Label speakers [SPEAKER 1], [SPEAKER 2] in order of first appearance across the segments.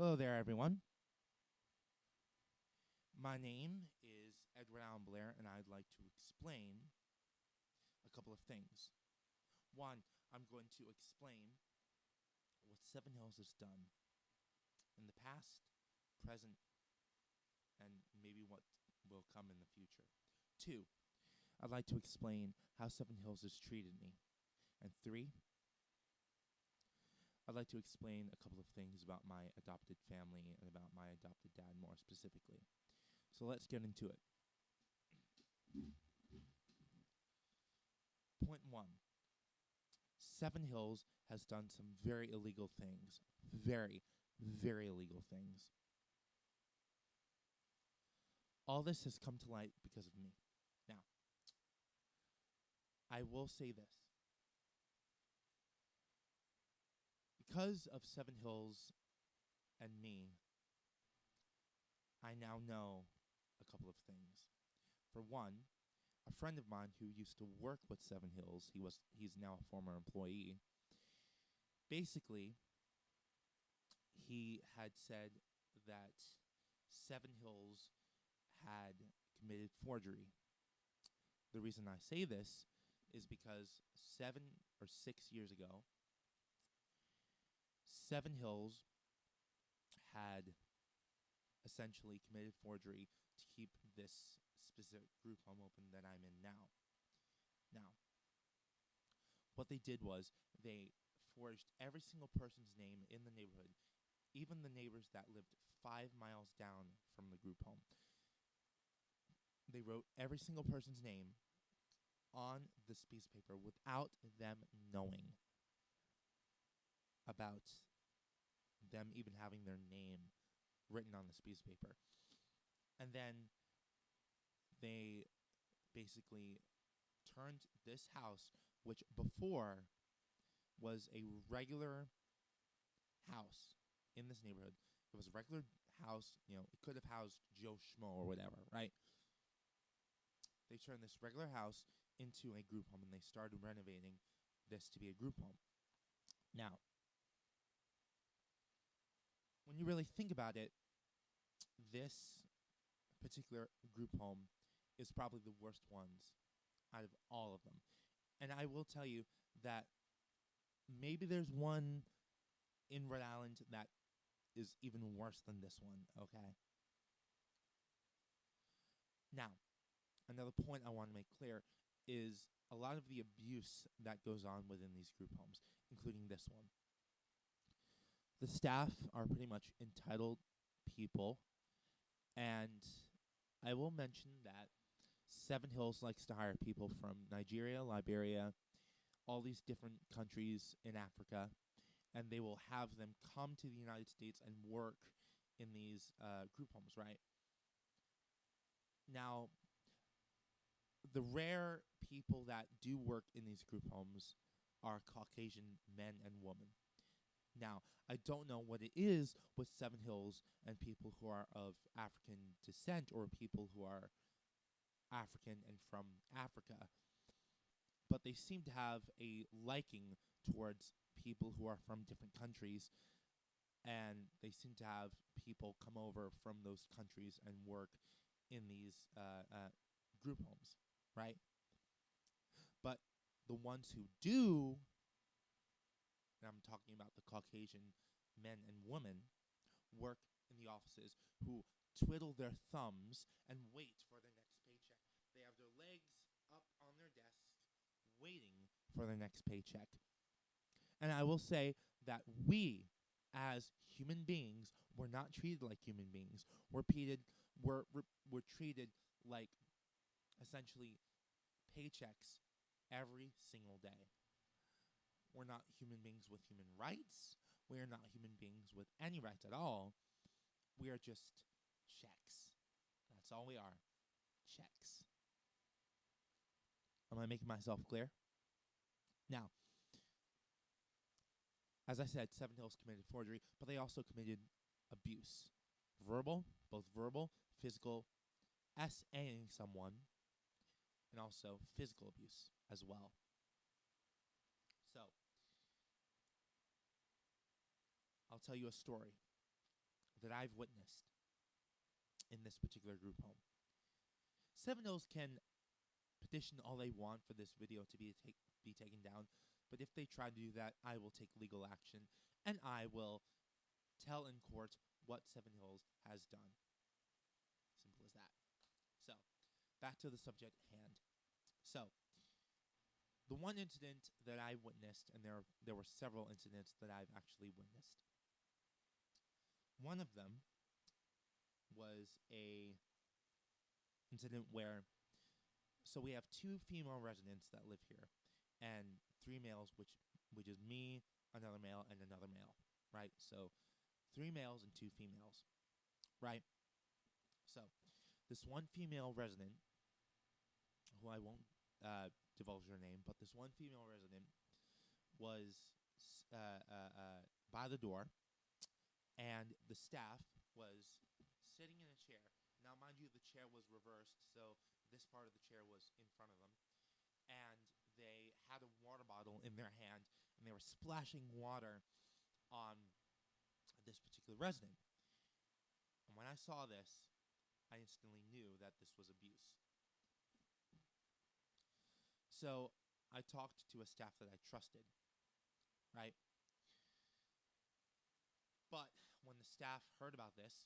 [SPEAKER 1] Hello there, everyone. My name is Edward Allen Blair, and I'd like to explain a couple of things. One, I'm going to explain what Seven Hills has done in the past, present, and maybe what will come in the future. Two, I'd like to explain how Seven Hills has treated me. And three, I'd like to explain a couple of things about my adopted family and about my adopted dad more specifically. So let's get into it. Point one, Seven Hills has done some very illegal things. Very, very illegal things. All this has come to light because of me. Now, I will say this. Because of Seven Hills and me, I now know a couple of things. For one, a friend of mine who used to work with Seven Hills, he's now a former employee. Basically, he had said that Seven Hills had committed forgery. The reason I say this is because 7 or 6 years ago, Seven Hills had essentially committed forgery to keep this specific group home open that I'm in now. Now, what they did was they forged every single person's name in the neighborhood, even the neighbors that lived 5 miles down from the group home. They wrote every single person's name on this piece of paper without them knowing about them even having their name written on this piece of paper. And then they basically turned this house, which before was a regular house in this neighborhood. It was a regular house, it could have housed Joe Schmo or whatever, right? They turned this regular house into a group home and they started renovating this to be a group home. Now, when you really think about it, this particular group home is probably the worst ones out of all of them. And I will tell you that maybe there's one in Rhode Island that is even worse than this one, okay? Now, another point I want to make clear is a lot of the abuse that goes on within these group homes, including this one. The staff are pretty much entitled people, and I will mention that Seven Hills likes to hire people from Nigeria, Liberia, all these different countries in Africa, and they will have them come to the United States and work in these group homes, right? Now, the rare people that do work in these group homes are Caucasian men and women. Now, I don't know what it is with Seven Hills and people who are of African descent or people who are African and from Africa, but they seem to have a liking towards people who are from different countries, and they seem to have people come over from those countries and work in these group homes, right? But the ones who do, and I'm talking about the Caucasian men and women, work in the offices who twiddle their thumbs and wait for their next paycheck. They have their legs up on their desks waiting for their next paycheck. And I will say that we, as human beings, were not treated like human beings. We're treated like essentially paychecks every single day. We're not human beings with human rights. We are not human beings with any rights at all. We are just checks. That's all we are. Checks. Am I making myself clear? Now, as I said, Seven Hills committed forgery, but they also committed abuse. Both verbal, physical, SAing someone, and also physical abuse as well. So, I'll tell you a story. that I've witnessed in this particular group home. Seven Hills can petition all they want for this video to be taken down, but if they try to do that, I will take legal action, and I will tell in court what Seven Hills has done. Simple as that. So, back to the subject at hand. So, the one incident that I witnessed, and there were several incidents that I've actually witnessed. One of them was a incident where, so we have 2 female residents that live here, and 3 males, which is me, another male, and another male, right? So 3 males and 2 females, right? So this one female resident, who I won't divulge her name, but this one female resident was by the door, and the staff was sitting in a chair. Now, mind you, the chair was reversed, so this part of the chair was in front of them, and they had a water bottle in their hand, and they were splashing water on this particular resident. And when I saw this, I instantly knew that this was abuse. So I talked to a staff that I trusted, right? But when the staff heard about this,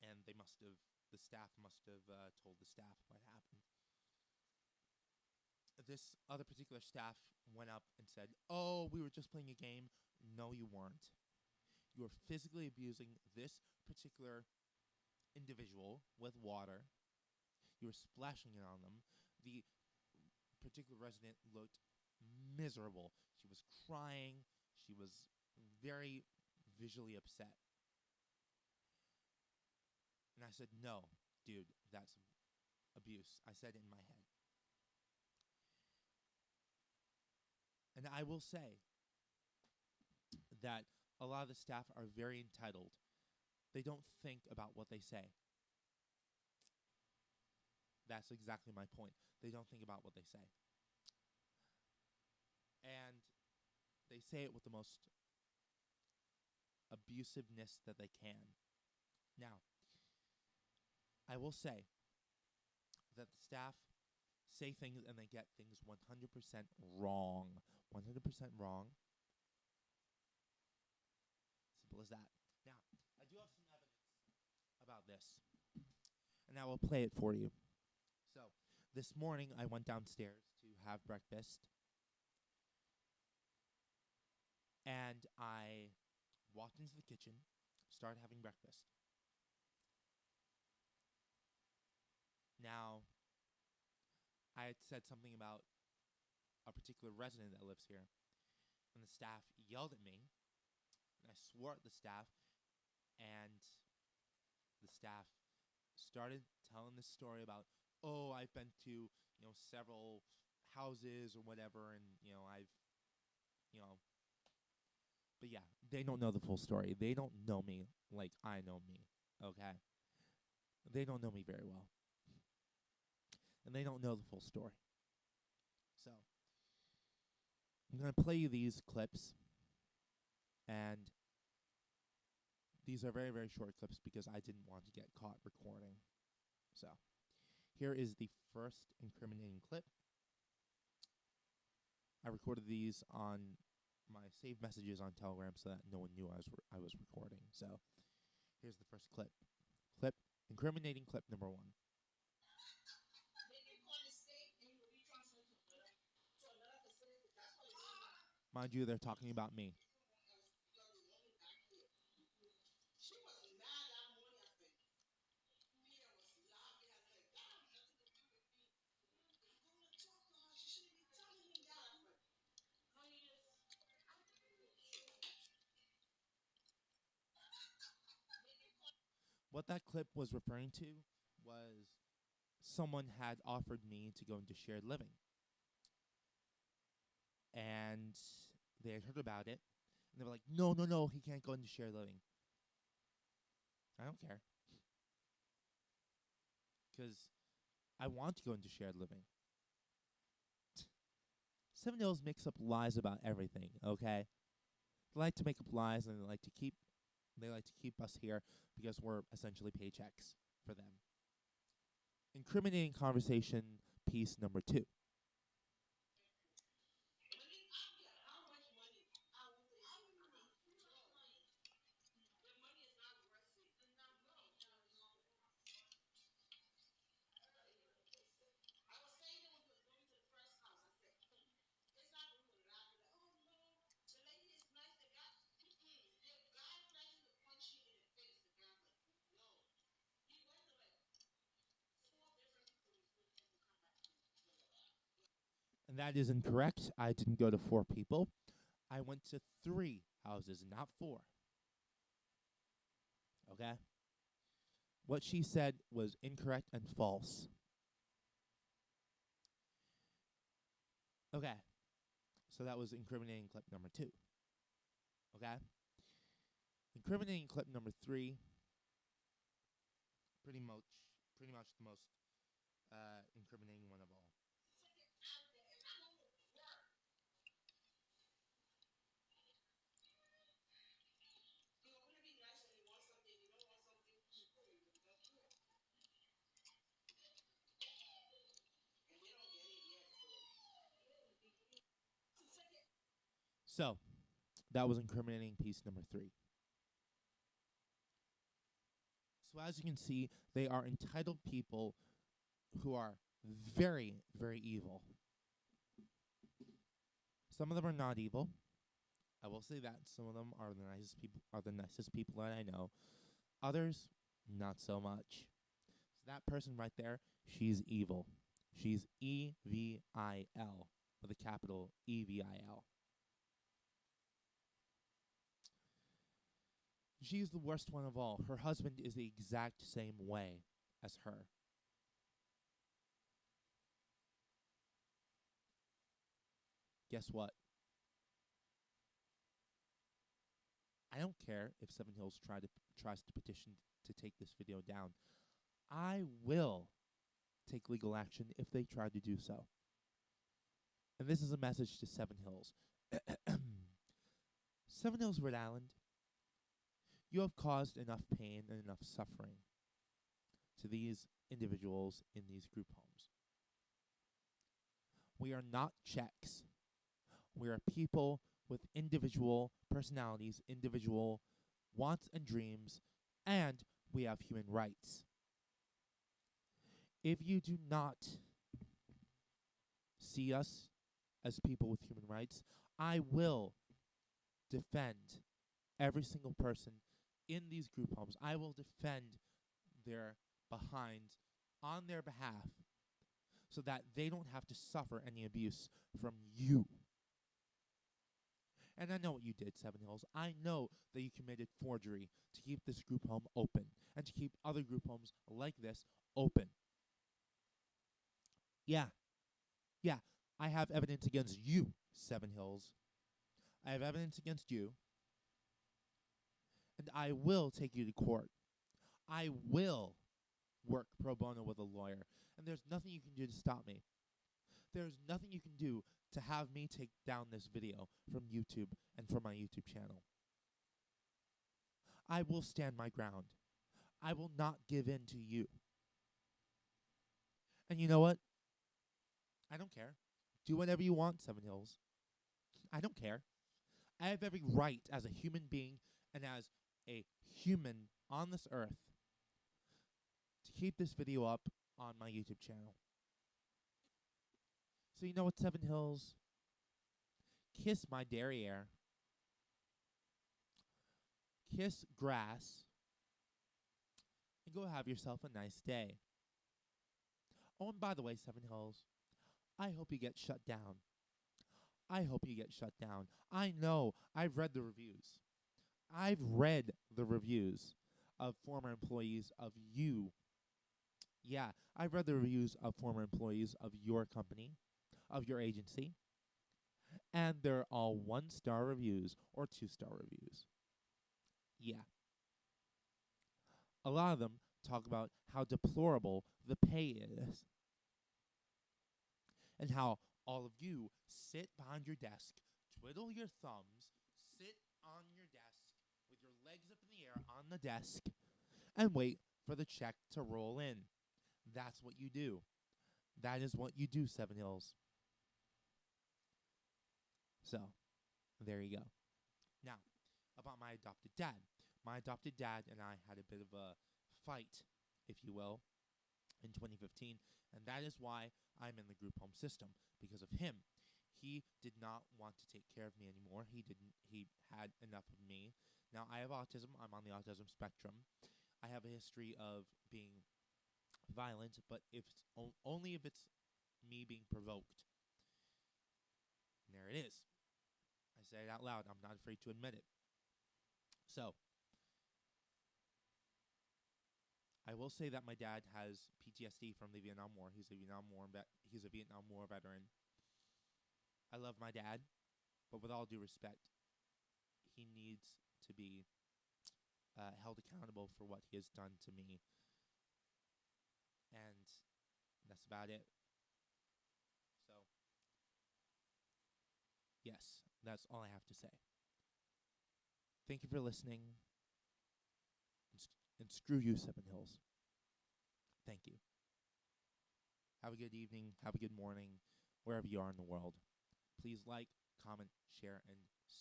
[SPEAKER 1] and the staff must have told the staff what happened, this other particular staff went up and said, "Oh, we were just playing a game." No, you weren't. You were physically abusing this particular individual with water. You were splashing it on them. The particular resident looked miserable. She was crying. She was very visually upset. And I said, "No, dude, that's abuse." I said it in my head. And I will say that a lot of the staff are very entitled. They don't think about what they say. That's exactly my point. They don't think about what they say. And they say it with the most abusiveness that they can. Now, I will say that the staff say things and they get things 100% wrong. 100% wrong. Simple as that. Now, I do have some evidence about this, and I will play it for you. So, this morning I went downstairs to have breakfast, and I walked into the kitchen, started having breakfast. Now, I had said something about a particular resident that lives here, and the staff yelled at me, and I swore at the staff, and the staff started telling this story about, "Oh, I've been to, several houses or whatever, and, but yeah, they don't know the full story. They don't know me like I know me, okay? They don't know me very well. And they don't know the full story. So, I'm going to play you these clips, and these are very, very short clips because I didn't want to get caught recording. So, here is the first incriminating clip. I recorded these on my saved messages on Telegram so that no one knew I was recording. So, here's the first clip. Incriminating clip number 1. Mind you, they're talking about me. What that clip was referring to was someone had offered me to go into shared living. And they had heard about it, and they were like, no, he can't go into shared living. I don't care. Because I want to go into shared living. Seven Hills makes up lies about everything, okay? They like to make up lies, and they like to keep They like to keep us here because we're essentially paychecks for them. Incriminating conversation piece number 2. And that is incorrect. I didn't go to 4 people. I went to 3 houses, not 4. Okay? What she said was incorrect and false. Okay. So that was incriminating clip number 2. Okay? Incriminating clip number 3, pretty much the most incriminating one of all. So, that was incriminating piece number 3. So as you can see, they are entitled people who are very, very evil. Some of them are not evil. I will say that some of them are the nicest people that I know. Others, not so much. So that person right there, she's evil. She's EVIL with a capital EVIL. She's the worst one of all. Her husband is the exact same way as her. Guess what? I don't care if Seven Hills tries to petition to take this video down. I will take legal action if they try to do so. And this is a message to Seven Hills. Seven Hills, Rhode Island, you have caused enough pain and enough suffering to these individuals in these group homes. We are not checks. We are people with individual personalities, individual wants and dreams, and we have human rights. If you do not see us as people with human rights, I will defend every single person in these group homes. I will defend their behinds on their behalf so that they don't have to suffer any abuse from you. And I know what you did, Seven Hills. I know that you committed forgery to keep this group home open and to keep other group homes like this open. Yeah, I have evidence against you, Seven Hills. I have evidence against you. And I will take you to court. I will work pro bono with a lawyer. And there's nothing you can do to stop me. There's nothing you can do to have me take down this video from YouTube and from my YouTube channel. I will stand my ground. I will not give in to you. And you know what? I don't care. Do whatever you want, Seven Hills. I don't care. I have every right as a human being and as a human on this earth to keep this video up on my YouTube channel. So you know what, Seven Hills? Kiss my derriere. Kiss grass. And go have yourself a nice day. Oh, and by the way, Seven Hills, I hope you get shut down. I hope you get shut down. I know. I've read the reviews. I've read the reviews of former employees of you. Yeah, I've read the reviews of former employees of your company, of your agency. And they're all 1-star reviews or 2-star reviews. Yeah. A lot of them talk about how deplorable the pay is. And how all of you sit behind your desk, twiddle your thumbs, sit on your desk with your legs up in the air. the desk and wait for the check to roll in. That's what you do. That is what you do, Seven Hills. So, there you go. Now, about my adopted dad. My adopted dad and I had a bit of a fight, if you will, in 2015, and that is why I'm in the group home system, because of him. He did not want to take care of me anymore. He had enough of me. Now, I have autism. I'm on the autism spectrum. I have a history of being violent, but if only if it's me being provoked. And there it is. I say it out loud. I'm not afraid to admit it. So, I will say that my dad has PTSD from the Vietnam War. He's a Vietnam War veteran. I love my dad, but with all due respect, he needs to be held accountable for what he has done to me, and that's about it. So, yes, that's all I have to say. Thank you for listening, and screw you, Seven Hills. Thank you. Have a good evening, have a good morning, wherever you are in the world. Please like, comment, share, and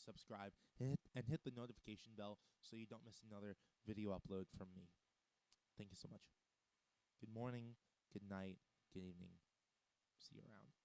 [SPEAKER 1] subscribe, and hit the notification bell so you don't miss another video upload from me. Thank you so much. Good morning, good night, good evening. See you around.